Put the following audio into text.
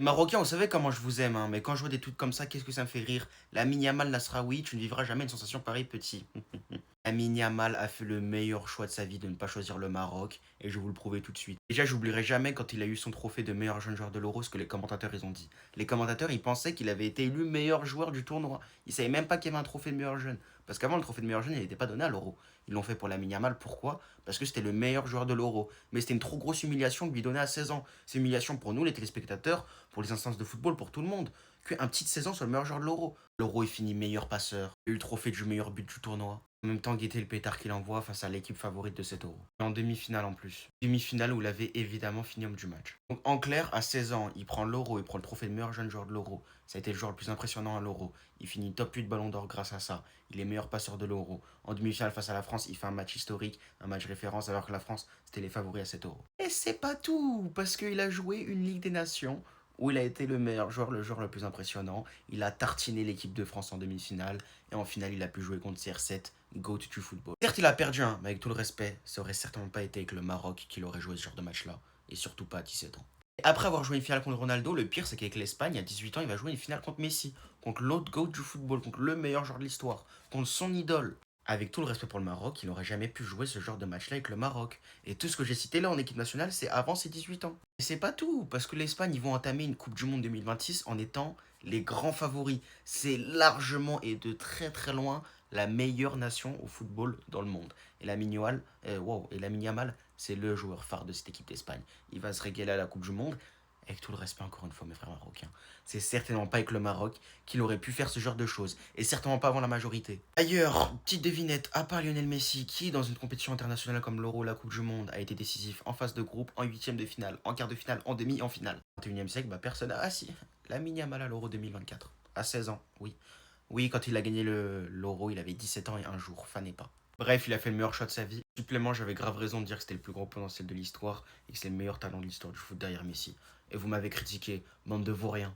Marocain, vous savez comment je vous aime, hein, mais quand je vois des trucs comme ça, qu'est-ce que ça me fait rire? Lamine Yamal Nasraoui, tu ne vivras jamais une sensation pareille, petit. Lamine Yamal a fait le meilleur choix de sa vie de ne pas choisir le Maroc, et je vais vous le prouver tout de suite. Déjà, j'oublierai jamais quand il a eu son trophée de meilleur jeune joueur de l'Euro, ce que les commentateurs ils ont dit. Les commentateurs, ils pensaient qu'il avait été élu meilleur joueur du tournoi. Ils savaient même pas qu'il y avait un trophée de meilleur jeune. Parce qu'avant, le trophée de meilleur jeune, il n'était pas donné à l'Euro. Ils l'ont fait pour Lamine Yamal, pourquoi? Parce que c'était le meilleur joueur de l'Euro. Mais c'était une trop grosse humiliation de lui donner à 16 ans. C'est une humiliation pour nous, les téléspectateurs, pour les instances de football, pour tout le monde. Qu'un petit de 16 ans soit le meilleur joueur de l'Euro. L'Euro est fini meilleur passeur. Il a eu le trophée du meilleur but du tournoi. En même temps, guetter le pétard qu'il envoie face à l'équipe favorite de cet Euro. Et en demi-finale en plus. Demi-finale où il avait évidemment fini homme du match. Donc en clair, à 16 ans, il prend l'Euro, il prend le trophée de meilleur jeune joueur de l'Euro. Ça a été le joueur le plus impressionnant à l'Euro. Il finit top 8 ballon d'or grâce à ça. Il est meilleur passeur de l'Euro. En demi-finale face à la France, il fait un match historique, un match référence alors que la France, c'était les favoris à cet Euro. Et c'est pas tout, parce qu'il a joué une Ligue des Nations où il a été le meilleur joueur, le joueur le plus impressionnant. Il a tartiné l'équipe de France en demi-finale. Et en finale, il a pu jouer contre CR7, GOAT du football. Certes, il a perdu, hein, mais avec tout le respect, ça aurait certainement pas été avec le Maroc qu'il aurait joué ce genre de match-là. Et surtout pas à 17 ans. Et après avoir joué une finale contre Ronaldo, le pire, c'est qu'avec l'Espagne, à 18 ans, il va jouer une finale contre Messi. Contre l'autre GOAT du football, contre le meilleur joueur de l'histoire. Contre son idole. Avec tout le respect pour le Maroc, il n'aurait jamais pu jouer ce genre de match-là avec le Maroc. Et tout ce que j'ai cité là en équipe nationale, c'est avant ses 18 ans. Et c'est pas tout, parce que l'Espagne, ils vont entamer une Coupe du Monde 2026 en étant les grands favoris. C'est largement et de très très loin la meilleure nation au football dans le monde. Et Lamine Yamal, c'est le joueur phare de cette équipe d'Espagne. Il va se régaler à la Coupe du Monde. Avec tout le respect encore une fois, mes frères marocains. C'est certainement pas avec le Maroc qu'il aurait pu faire ce genre de choses. Et certainement pas avant la majorité. D'ailleurs, petite devinette, à part Lionel Messi, qui dans une compétition internationale comme l'Euro, la Coupe du Monde, a été décisif en phase de groupe, en huitième de finale, en quart de finale, en demi, en finale. Au 21e siècle, bah personne. Ah si, Lamine Yamal à l'Euro 2024. À 16 ans, oui. Oui, quand il a gagné l'Euro, il avait 17 ans et un jour, fanez pas. Bref, il a fait le meilleur choix de sa vie. Supplément, j'avais grave raison de dire que c'était le plus grand potentiel de l'histoire et que c'est le meilleur talent de l'histoire du foot derrière Messi. Et vous m'avez critiqué, bande de vauriens.